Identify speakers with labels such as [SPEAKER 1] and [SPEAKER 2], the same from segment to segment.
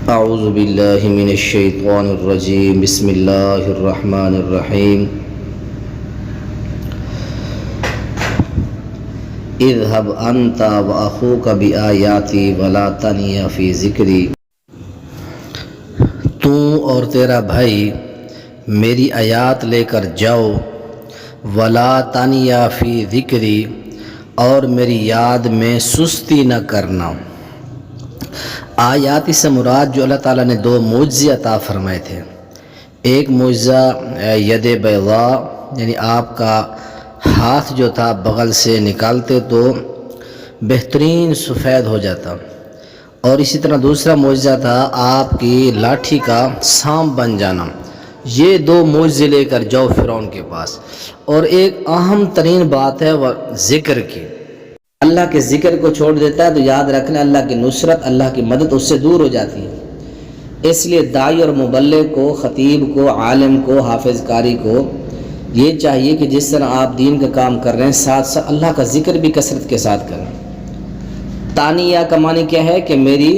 [SPEAKER 1] اعوذ باللہ من الشیطان الرجیم بسم اللہ الرحمن الرحیم اذهب انت واخوک بآیاتی ولا تنیا فی ذکری، تو اور تیرا بھائی میری آیات لے کر جاؤ، ولا تنیا فی ذکری، اور میری یاد میں سستی نہ کرنا۔ آیات سے مراد جو اللہ تعالیٰ نے دو معجزے عطا فرمائے تھے، ایک معجزہ ید بیضاء یعنی آپ کا ہاتھ جو تھا بغل سے نکالتے تو بہترین سفید ہو جاتا، اور اسی طرح دوسرا معجزہ تھا آپ کی لاٹھی کا سانپ بن جانا۔ یہ دو معجزے لے کر جاؤ فرعون کے پاس۔ اور ایک اہم ترین بات ہے وہ ذکر کی، اللہ کے ذکر کو چھوڑ دیتا ہے تو یاد رکھنا اللہ کی نصرت، اللہ کی مدد اس سے دور ہو جاتی ہے۔ اس لیے داعی اور مبلغ کو، خطیب کو، عالم کو، حافظ قاری کو یہ چاہیے کہ جس طرح آپ دین کا کام کر رہے ہیں ساتھ ساتھ اللہ کا ذکر بھی کثرت کے ساتھ کریں۔ تانیہ کا معنی کیا ہے کہ میری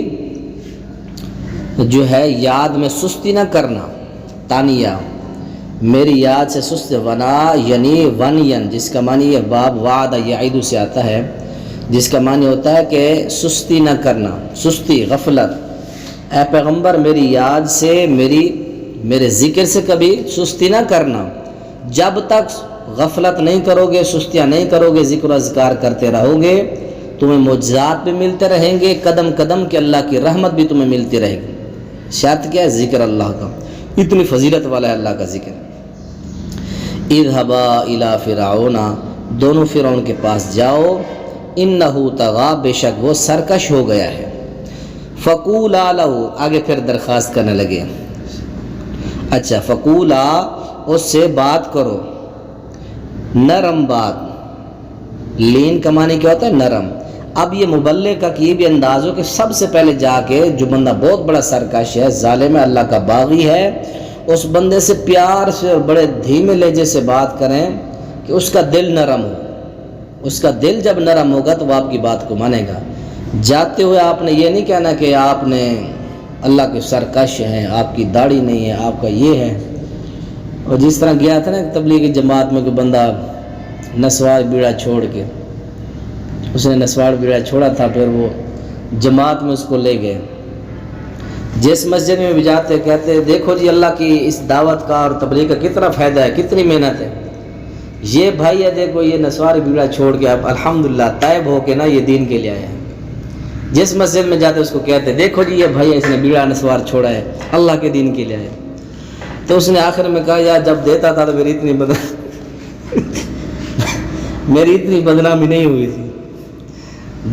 [SPEAKER 1] جو ہے یاد میں سستی نہ کرنا۔ تانیہ میری یاد سے سست، ونا یعنی ونین جس کا معنی یہ باب وعدہ یعید سے آتا ہے، جس کا معنی ہوتا ہے کہ سستی نہ کرنا، سستی، غفلت۔ اے پیغمبر میری یاد سے، میرے ذکر سے کبھی سستی نہ کرنا۔ جب تک غفلت نہیں کرو گے، سستیاں نہیں کرو گے، ذکر و اذکار کرتے رہو گے، تمہیں معجزات بھی ملتے رہیں گے، قدم قدم کے اللہ کی رحمت بھی تمہیں ملتی رہے گی۔ شرط کیا ہے؟ ذکر اللہ کا، اتنی فضیلت والا ہے اللہ کا ذکر۔ اذهبا الی فرعون، دونوں فرعون کے پاس جاؤ، انہ طغی، بے شک وہ سرکش ہو گیا ہے۔ فقولا لہ، آگے پھر درخواست کرنے لگے، اچھا فقولا، اس سے بات کرو، نرم بات۔ لین کا معنی کیا ہوتا ہے؟ نرم۔ اب یہ مبلغ کا یہ بھی انداز ہو کہ سب سے پہلے جا کے جو بندہ بہت بڑا سرکش ہے، ظالم ہے، اللہ کا باغی ہے، اس بندے سے پیار سے اور بڑے دھیمے لہجے سے بات کریں کہ اس کا دل نرم ہو۔ اس کا دل جب نرم ہوگا تو وہ آپ کی بات کو مانے گا۔ جاتے ہوئے آپ نے یہ نہیں کہنا کہ آپ نے اللہ کے سرکش ہیں، آپ کی داڑھی نہیں ہے، آپ کا یہ ہے۔ اور جس طرح گیا تھا نا تبلیغی جماعت میں کہ بندہ نسوار بیڑا چھوڑ کے، اس نے نسوار بیڑا چھوڑا تھا، پھر وہ جماعت میں اس کو لے گئے۔ جس مسجد میں بھی جاتے کہتے دیکھو جی اللہ کی اس دعوت کا اور تبلیغ کا کتنا فائدہ ہے، کتنی محنت ہے۔ یہ بھائی ہے دیکھو یہ نسواری بیڑا چھوڑ کے آپ الحمدللہ طیب ہو کے نا یہ دین کے لیے آئے ہیں۔ جس مسجد میں جاتے اس کو کہتے دیکھو جی یہ بھائی ہے، اس نے بیڑا نسوار چھوڑا ہے، اللہ کے دین کے لیے آئے۔ تو اس نے آخر میں کہا یار جب دیتا تھا تو میری اتنی بدنامی نہیں ہوئی تھی،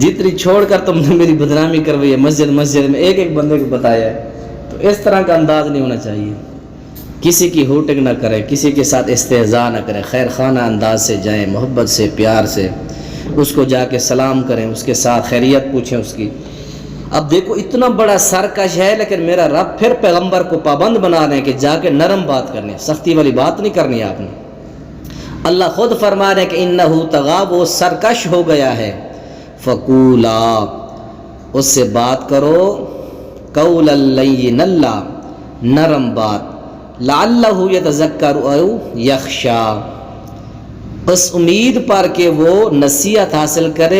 [SPEAKER 1] جتنی چھوڑ کر تم نے میری بدنامی کروائی ہے مسجد میں ایک ایک بندے کو بتایا ہے۔ تو اس طرح کا انداز نہیں ہونا چاہیے، کسی کی ہوٹنگ نہ کرے، کسی کے ساتھ استہزاء نہ کرے، خیر خانہ انداز سے جائیں، محبت سے، پیار سے اس کو جا کے سلام کریں، اس کے ساتھ خیریت پوچھیں اس کی۔ اب دیکھو اتنا بڑا سرکش ہے لیکن میرا رب پھر پیغمبر کو پابند بنا رہے ہیں کہ جا کے نرم بات کرنی ہے، سختی والی بات نہیں کرنی ہے آپ نے۔ اللہ خود فرما رہے ہیں کہ انہ طغی، وہ سرکش ہو گیا ہے۔ فقولا، اس سے بات کرو، قولا لینا، نرم بات، لعلہ یتذکر او یخشی، اس امید پر کہ وہ نصیحت حاصل کر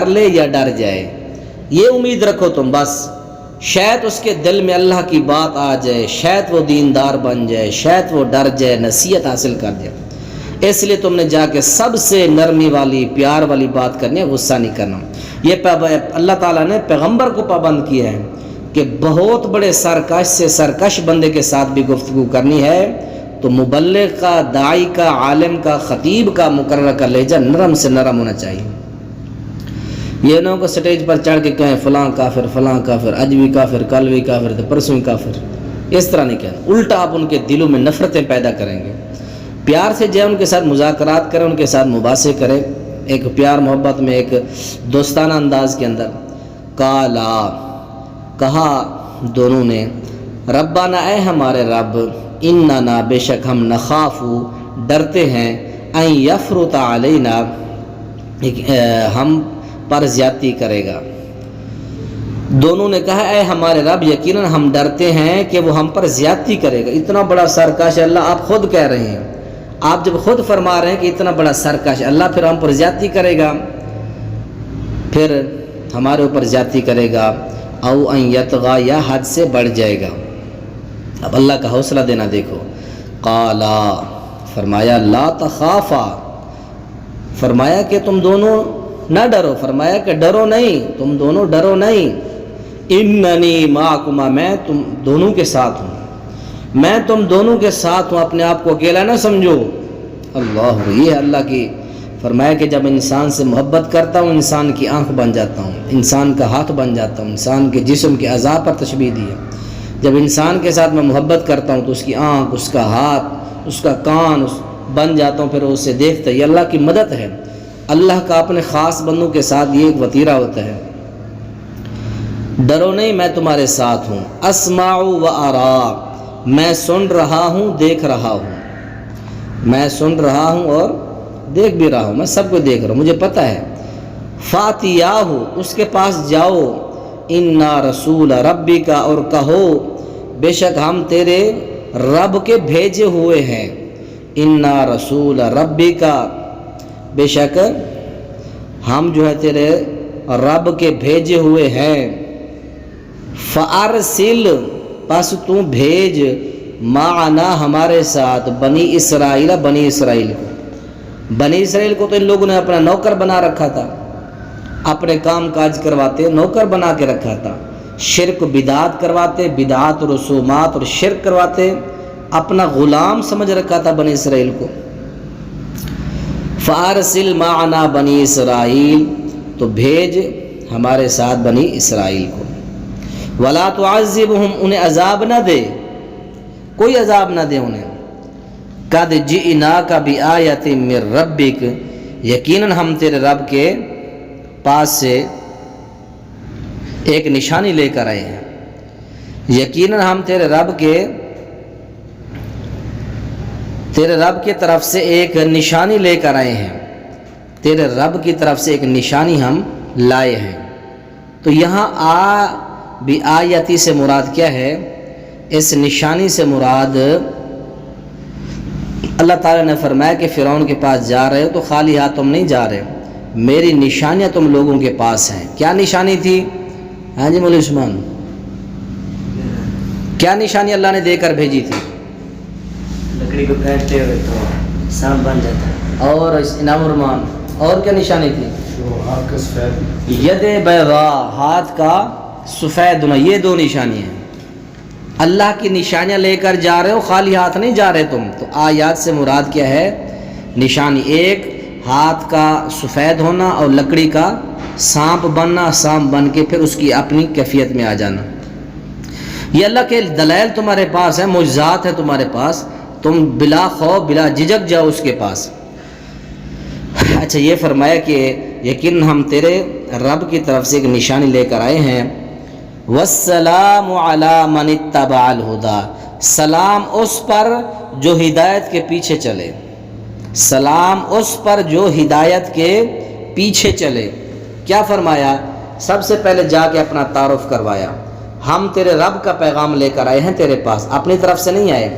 [SPEAKER 1] لے یا ڈر جائے۔ یہ امید رکھو تم بس، شاید اس کے دل میں اللہ کی بات آ جائے، شاید وہ دیندار بن جائے، شاید وہ ڈر جائے، نصیحت حاصل کر جائے۔ اس لیے تم نے جا کے سب سے نرمی والی، پیار والی بات کرنی ہے، غصہ نہیں کرنا۔ یہ اللہ تعالیٰ نے پیغمبر کو پابند کیا ہے کہ بہت بڑے سرکش سے سرکش بندے کے ساتھ بھی گفتگو کرنی ہے تو مبلغ کا، داعی کا، عالم کا، خطیب کا مقررہ کا لہجہ نرم سے نرم ہونا چاہیے۔ یہ نہ کہ سٹیج پر چڑھ کے کہیں فلاں کافر، فلاں کافر، اج بھی کافر، کل بھی کافر، تو پرسوں بھی کافر، اس طرح نہیں کہنا۔ الٹا آپ ان کے دلوں میں نفرتیں پیدا کریں گے۔ پیار سے جائیں، ان کے ساتھ مذاکرات کریں، ان کے ساتھ مباحثے کریں، ایک پیار محبت میں، ایک دوستانہ انداز کے اندر۔ قالا، کہا دونوں نے، ربنا، اے ہمارے رب، اننا، بے شک ہم، نخاف، ڈرتے ہیں، ان یفرط علینا، ہم پر زیادتی کرے گا، دونوں نے کہا اے ہمارے رب یقیناً ہم ڈرتے ہیں کہ وہ ہم پر زیادتی کرے گا۔ اتنا بڑا سرکش اللہ آپ خود کہہ رہے ہیں، آپ جب خود فرما رہے ہیں کہ اتنا بڑا سرکش اللہ پھر ہم پر زیادتی کرے گا، پھر ہمارے اوپر زیادتی کرے گا، او ان یطغی یا حد سے بڑھ جائے گا۔ اب اللہ کا حوصلہ دینا دیکھو، قالا فرمایا لا تخافا، فرمایا کہ تم دونوں نہ ڈرو، فرمایا کہ ڈرو نہیں، تم دونوں ڈرو نہیں، اننی معکما میں تم دونوں کے ساتھ ہوں، میں تم دونوں کے ساتھ ہوں، اپنے آپ کو اکیلا نہ سمجھو۔ اللہ، یہ ہے اللہ کی، فرمایا کہ جب انسان سے محبت کرتا ہوں انسان کی آنکھ بن جاتا ہوں، انسان کا ہاتھ بن جاتا ہوں، انسان کے جسم کے اعضاء پر تشبیہ دی ہے۔ جب انسان کے ساتھ میں محبت کرتا ہوں تو اس کی آنکھ، اس کا ہاتھ، اس کا کان بن جاتا ہوں، پھر وہ اسے دیکھتا ہے۔ یہ اللہ کی مدد ہے، اللہ کا اپنے خاص بندوں کے ساتھ یہ ایک وتیرہ ہوتا ہے۔ ڈرو نہیں، میں تمہارے ساتھ ہوں، اسمع و ارا، میں سن رہا ہوں دیکھ رہا ہوں، میں سن رہا ہوں اور دیکھ بھی رہا ہوں، میں سب کو دیکھ رہا ہوں، مجھے پتہ ہے۔ فاتیاہ، اس کے پاس جاؤ، انا رسول ربی کا، اور کہو بے شک ہم تیرے رب کے بھیجے ہوئے ہیں، انا رسول ربی کا، بے شک ہم جو ہے تیرے رب کے بھیجے ہوئے ہیں، فارسل، پس تو بھیج، معنا ہمارے ساتھ، بنی اسرائیل، بنی اسرائیل کو، بنی اسرائیل کو تو ان لوگوں نے اپنا نوکر بنا رکھا تھا، اپنے کام کاج کرواتے نوکر بنا کے رکھا تھا، شرک بدعات کرواتے، بدعات رسومات اور شرک کرواتے، اپنا غلام سمجھ رکھا تھا بنی اسرائیل کو۔ فارسل معنا بنی اسرائیل، تو بھیج ہمارے ساتھ بنی اسرائیل کو، ولا تعذبہم، انہیں عذاب نہ دے، کوئی عذاب نہ دے انہیں، قد جئناک بآیۃ من ربک، یقیناً ہم تیرے رب کے پاس سے ایک نشانی لے کر آئے ہیں، یقیناً ہم تیرے رب کی طرف سے ایک نشانی لے کر آئے ہیں، تیرے رب کی طرف سے ایک نشانی ہم لائے ہیں۔ تو یہاں بآیتی سے مراد کیا ہے؟ اس نشانی سے مراد اللہ تعالیٰ نے فرمایا کہ فرعون کے پاس جا رہے ہو تو خالی ہاتھ تم نہیں جا رہے، میری نشانیاں تم لوگوں کے پاس ہیں۔ کیا نشانی تھی؟ ہاں جی مولوی عثمان، کیا نشانی اللہ نے دے کر بھیجی تھی؟
[SPEAKER 2] لکڑی کو پھینکتے ہوئے تو سانپ بن جاتا ہے۔
[SPEAKER 1] اور انعام الرحمان، اور کیا نشانی تھی؟
[SPEAKER 3] ہاتھ کا سفید،
[SPEAKER 1] ید بیضاء، ہاتھ کا سفید ہونا، یہ دو نشانی ہیں۔ اللہ کی نشانیاں لے کر جا رہے ہو، خالی ہاتھ نہیں جا رہے تم۔ تو آیات سے مراد کیا ہے؟ نشانی، ایک ہاتھ کا سفید ہونا اور لکڑی کا سانپ بننا، سانپ بن کے پھر اس کی اپنی کیفیت میں آ جانا۔ یہ اللہ کے دلائل تمہارے پاس ہیں، معجزات ہیں تمہارے پاس، تم بلا خوف بلا جھجک جاؤ اس کے پاس۔ اچھا، یہ فرمایا کہ یقین ہم تیرے رب کی طرف سے ایک نشانی لے کر آئے ہیں، والسلام علی من اتبع الہدی، سلام اس پر جو ہدایت کے پیچھے چلے، سلام اس پر جو ہدایت کے پیچھے چلے۔ کیا فرمایا؟ سب سے پہلے جا کے اپنا تعارف کروایا، ہم تیرے رب کا پیغام لے کر آئے ہیں تیرے پاس، اپنی طرف سے نہیں آئے۔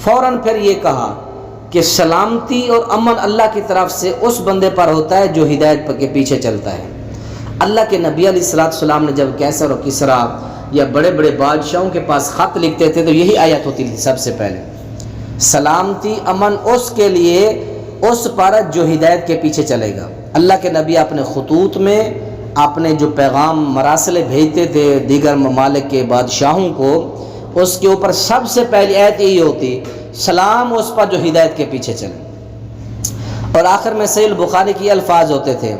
[SPEAKER 1] فوراً پھر یہ کہا کہ سلامتی اور امن اللہ کی طرف سے اس بندے پر ہوتا ہے جو ہدایت کے پیچھے چلتا ہے۔ اللہ کے نبی علیہ السلام نے جب کیسر و کسریٰ یا بڑے بڑے بادشاہوں کے پاس خط لکھتے تھے تو یہی آیت ہوتی تھی سب سے پہلے، سلامتی امن اس کے لیے، اس پر جو ہدایت کے پیچھے چلے گا۔ اللہ کے نبی اپنے خطوط میں اپنے جو پیغام مراسلے بھیجتے تھے دیگر ممالک کے بادشاہوں کو، اس کے اوپر سب سے پہلی آیت یہی ہوتی، سلام اس پر جو ہدایت کے پیچھے چلے۔ اور آخر میں صحیح البخاری کی الفاظ ہوتے تھے،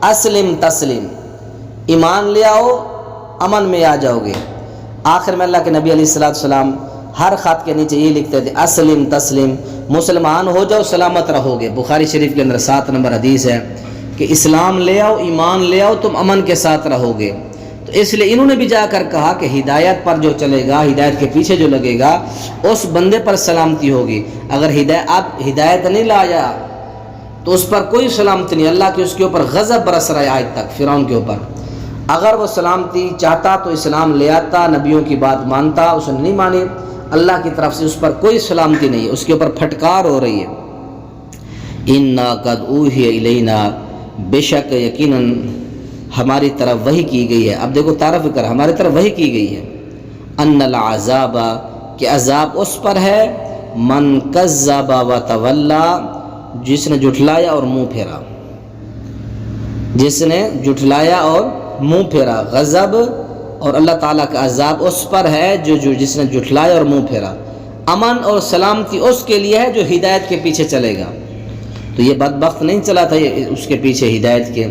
[SPEAKER 1] اسلم تسلیم، ایمان لے آؤ امن میں آ جاؤ گے۔ آخر میں اللہ کے نبی علیہ السلام ہر خط کے نیچے یہ لکھتے تھے، اسلم تسلیم، مسلمان ہو جاؤ سلامت رہو گے۔ بخاری شریف کے اندر 7 نمبر حدیث ہے کہ اسلام لے آؤ، ایمان لے آؤ، تم امن کے ساتھ رہو گے۔ تو اس لیے انہوں نے بھی جا کر کہا کہ ہدایت پر جو چلے گا، ہدایت کے پیچھے جو لگے گا، اس بندے پر سلامتی ہوگی۔ اگر ہدایت نہیں لایا تو اس پر کوئی سلامتی نہیں، اللہ کے اس کے اوپر غضب برس رہا ہے آج تک فرعون کے اوپر۔ اگر وہ سلامتی چاہتا تو اسلام لے آتا، نبیوں کی بات مانتا، اس نے نہیں مانی، اللہ کی طرف سے اس پر کوئی سلامتی نہیں ہے، اس کے اوپر پھٹکار ہو رہی ہے۔ اِنَّا قَدْ أُوحِيَ إِلَيْنَا، بے شک یقیناً ہماری طرف وحی کی گئی ہے۔ اب دیکھو تعارف کر، ہماری طرف وحی کی گئی ہے، ان العذاب، کہ عذاب اس پر ہے، من کذب وتولی، جس نے جھٹلایا اور منہ پھیرا، جس نے جھٹلایا اور منہ پھیرا۔ غضب اور اللہ تعالیٰ کا عذاب اس پر ہے جس نے جھٹلایا اور منہ پھیرا۔ امن اور سلامتی اس کے لیے ہے جو ہدایت کے پیچھے چلے گا۔ تو یہ بدبخت نہیں چلا تھا اس کے پیچھے ہدایت کے۔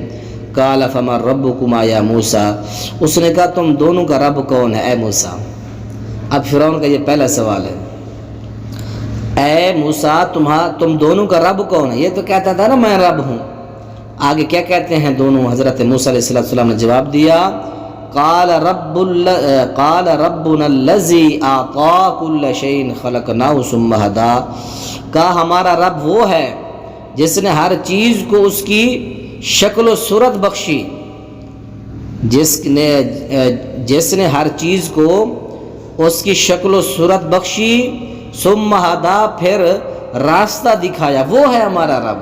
[SPEAKER 1] قال فمن ربکما یا موسیٰ، اس نے کہا تم دونوں کا رب کون ہے اے موسیٰ؟ اب فرعون کا یہ پہلا سوال ہے، اے موسیٰ تم دونوں کا رب کون ہے؟ یہ تو کہتا تھا نا میں رب ہوں۔ آگے کیا کہتے ہیں دونوں؟ حضرت موسیٰ علیہ السلام نے جواب دیا، قال ربنا الذی اعطى كل شيء خلقناه ثم هدى، کہا ہمارا رب وہ ہے جس نے ہر چیز کو اس کی شکل و صورت بخشی، جس نے ہر چیز کو اس کی شکل و صورت بخشی، ثم ہدا، پھر راستہ دکھایا، وہ ہے ہمارا رب۔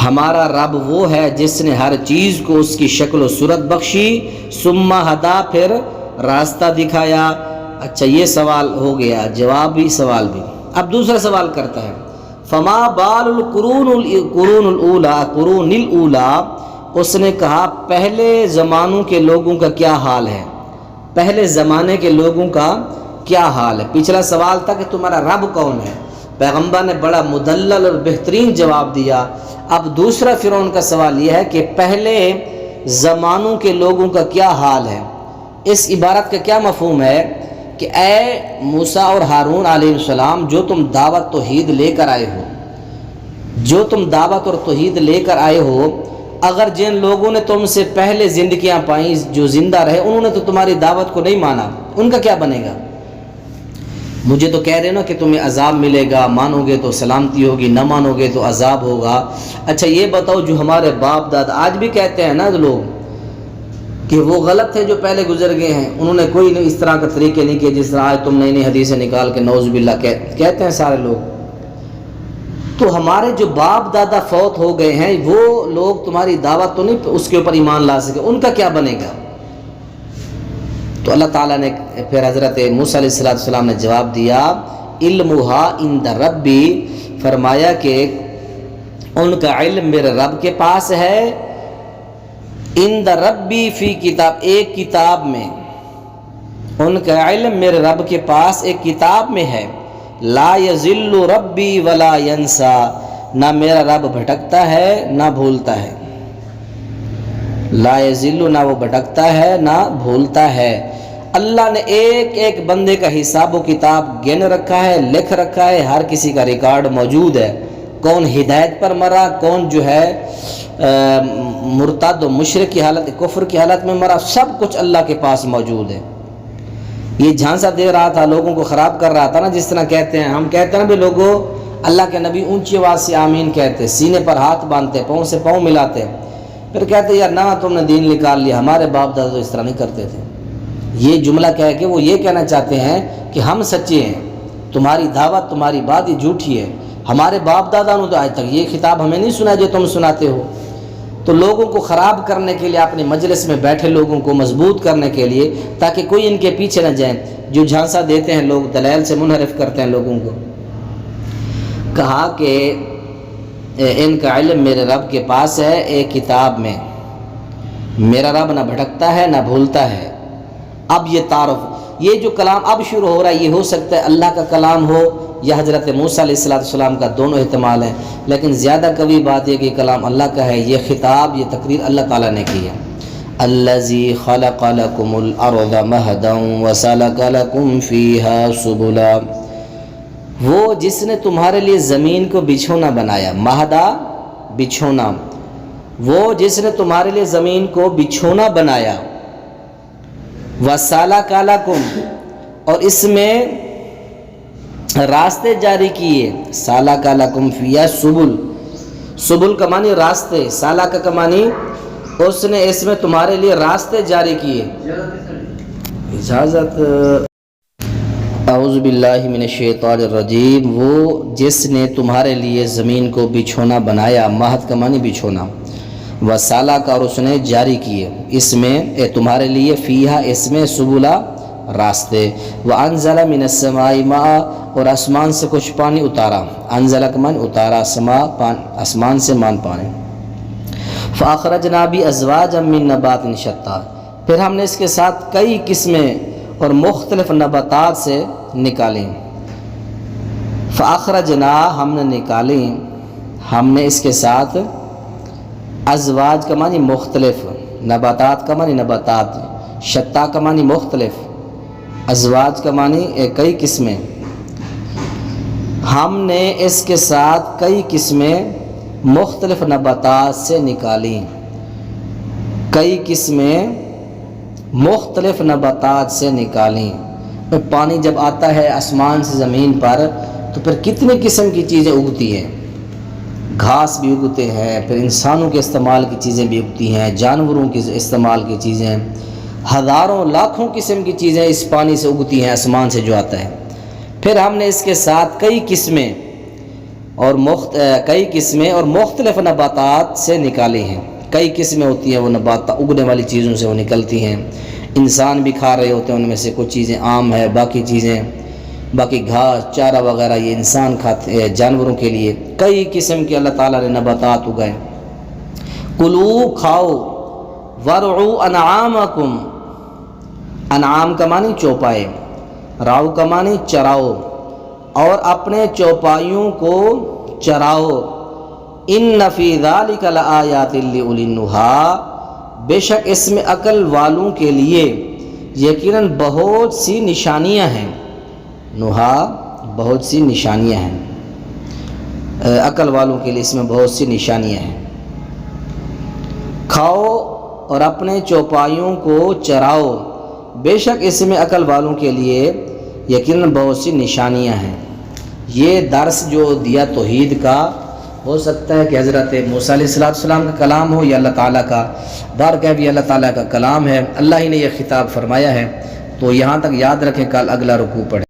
[SPEAKER 1] ہمارا رب وہ ہے جس نے ہر چیز کو اس کی شکل و صورت بخشی، ثم ہدا، پھر راستہ دکھایا۔ اچھا یہ سوال ہو گیا، جواب بھی سوال بھی۔ اب دوسرا سوال کرتا ہے، فما بال القرون الاولی، اس نے کہا پہلے زمانوں کے لوگوں کا کیا حال ہے، پہلے زمانے کے لوگوں کا کیا حال ہے۔ پچھلا سوال تھا کہ تمہارا رب کون ہے، پیغمبر نے بڑا مدلل اور بہترین جواب دیا۔ اب دوسرا فرعون کا سوال یہ ہے کہ پہلے زمانوں کے لوگوں کا کیا حال ہے۔ اس عبارت کا کیا مفہوم ہے کہ اے موسیٰ اور ہارون علیہ السلام، جو تم دعوت توحید لے کر آئے ہو، جو تم دعوت اور توحید لے کر آئے ہو، اگر جن لوگوں نے تم سے پہلے زندگیاں پائیں، جو زندہ رہے، انہوں نے تو تمہاری دعوت کو نہیں مانا، ان کا کیا بنے گا؟ مجھے تو کہہ رہے نا کہ تمہیں عذاب ملے گا، مانو گے تو سلامتی ہوگی، نہ مانو گے تو عذاب ہوگا۔ اچھا یہ بتاؤ، جو ہمارے باپ دادا آج بھی کہتے ہیں نا لوگ کہ وہ غلط تھے جو پہلے گزر گئے ہیں، انہوں نے کوئی اس طرح کا طریقے نہیں کیے جس طرح آج تم نئی نئی حدیثیں نکال کے نعوذ باللہ کہتے ہیں سارے لوگ۔ تو ہمارے جو باپ دادا فوت ہو گئے ہیں، وہ لوگ تمہاری دعوت تو نہیں اس کے اوپر ایمان لا سکے، ان کا کیا بنے گا؟ تو اللہ تعالیٰ نے پھر حضرت موسیٰ علیہ السلام نے جواب دیا، علمھا عند ربی، فرمایا کہ ان کا علم میرے رب کے پاس ہے، عند ربی فی کتاب، ایک کتاب میں، ان کا علم میرے رب کے پاس ایک کتاب میں ہے، لا یضل ربی ولا ینسا، نہ میرا رب بھٹکتا ہے نہ بھولتا ہے، لا یضل، نہ وہ بھٹکتا ہے نہ بھولتا ہے۔ اللہ نے ایک ایک بندے کا حساب و کتاب گن رکھا ہے، لکھ رکھا ہے، ہر کسی کا ریکارڈ موجود ہے، کون ہدایت پر مرا، کون جو ہے مرتد و مشرک کی حالت، کفر کی حالت میں مرا، سب کچھ اللہ کے پاس موجود ہے۔ یہ جھانسا دے رہا تھا، لوگوں کو خراب کر رہا تھا نا، جس طرح کہتے ہیں، ہم کہتے ہیں بھی لوگوں، اللہ کے نبی اونچی آواز سے آمین کہتے، سینے پر ہاتھ باندھتے، پاؤں سے پاؤں ملاتے، پھر کہتے یار نہ تم نے دین نکال لیا، ہمارے باپ دادا تو اس طرح نہیں کرتے تھے۔ یہ جملہ کہہ کے وہ یہ کہنا چاہتے ہیں کہ ہم سچے ہیں، تمہاری دعوت، تمہاری بات یہ جھوٹی ہے، ہمارے باپ دادا نے تو آج تک یہ خطاب ہمیں نہیں سنا جو تم سناتے ہو۔ تو لوگوں کو خراب کرنے کے لیے، اپنے مجلس میں بیٹھے لوگوں کو مضبوط کرنے کے لیے، تاکہ کوئی ان کے پیچھے نہ جائیں، جو جھانسا دیتے ہیں لوگ، دلائل سے منحرف کرتے ہیں لوگوں کو۔ کہا کہ ان کا علم میرے رب کے پاس ہے ایک کتاب میں، میرا رب نہ بھٹکتا ہے نہ بھولتا ہے۔ اب یہ تعارف، یہ جو کلام اب شروع ہو رہا ہے، یہ ہو سکتا ہے اللہ کا کلام ہو یا حضرت موسیٰ علیہ السلام کا، دونوں احتمال ہیں، لیکن زیادہ قوی بات یہ کہ کلام اللہ کا ہے، یہ خطاب، یہ تقریر اللہ تعالیٰ نے کی ہے۔ الذی خلق لکم الارض مہدا وسلک لکم فیہا سبلا، وہ جس نے تمہارے لیے زمین کو بچھونا بنایا، مہدا بچھونا، وہ جس نے تمہارے لیے زمین کو بچھونا بنایا، وَسَلَكَ لَكُمْ، اور اس میں راستے جاری کیے، سَلَكَ لَكُمْ فِيهَا سُبُل، سبل کا معنی راستے، سالک کا معنی اس نے اس میں تمہارے لیے راستے جاری کیے. اجازت. اعوذ باللہ من الشیطان الرجیم. وہ جس نے تمہارے لیے زمین کو بچھونا بنایا, مہد کا معنی بچھونا, وسالہ کا, اور اس نے جاری کیے اس میں تمہارے لیے, فیہا اس میں, سبلا راستے, وانزل من السماء ماء, اور آسمان سے کچھ پانی اتارا. انزل کا معنی اتارا, سما آسمان سے مان پانی. فاخرجنا بازواجا من نبات شتى, پھر ہم نے اس کے ساتھ کئی قسمیں اور مختلف نباتات سے نکالیں. فاخرجنا, ہم نے نکالی, ہم نے اس کے ساتھ, ازواج کا معنی مختلف, نباتات کا معنی نباتات, شتا کا معنی مختلف, ازواج کا معنی کئی قسمیں. ہم نے اس کے ساتھ کئی قسمیں مختلف نباتات سے نکالی, کئی قسمیں مختلف نباتات سے نکالیں. پانی جب آتا ہے آسمان سے زمین پر تو پھر کتنی قسم کی چیزیں اگتی ہیں, گھاس بھی اگتے ہیں, پھر انسانوں کے استعمال کی چیزیں بھی اگتی ہیں, جانوروں کے استعمال کی چیزیں, ہزاروں لاکھوں قسم کی چیزیں اس پانی سے اگتی ہیں آسمان سے جو آتا ہے. پھر ہم نے اس کے ساتھ کئی قسمیں اور مختلف نباتات سے نکالے ہیں. کئی قسمیں ہوتی ہیں وہ نبات, اگنے والی چیزوں سے وہ نکلتی ہیں, انسان بھی کھا رہے ہوتے ہیں, ان میں سے کچھ چیزیں عام ہے, باقی گھاس چارہ وغیرہ یہ انسان کھاتے ہیں جانوروں کے لیے. کئی قسم کے اللہ تعالیٰ نے نباتات اگائے. کلو, کھاؤ, ورعو انعامکم, انعام کا معنی چوپائے, راؤ کا معنی چراؤ, اور اپنے چوپائیوں کو چراؤ. ان فی ذلک لآیات لأولی النہی, بے شک اس میں عقل والوں کے لیے یقیناً بہت سی نشانیاں ہیں. نہا بہت سی نشانیاں ہیں, عقل والوں کے لیے اس میں بہت سی نشانیاں ہیں. کھاؤ اور اپنے چوپائیوں کو چراؤ, بے شک اس میں عقل والوں کے لیے یقیناً بہت سی نشانیاں ہیں. یہ درس جو دیا توحید کا, ہو سکتا ہے کہ حضرت موسیٰ علیہ السلام کا کلام ہو یا اللہ تعالیٰ کا, بارگاہ بھی اللہ تعالیٰ کا کلام ہے, اللہ ہی نے یہ خطاب فرمایا ہے. تو یہاں تک یاد رکھیں, کل اگلا رکوع پڑھیں.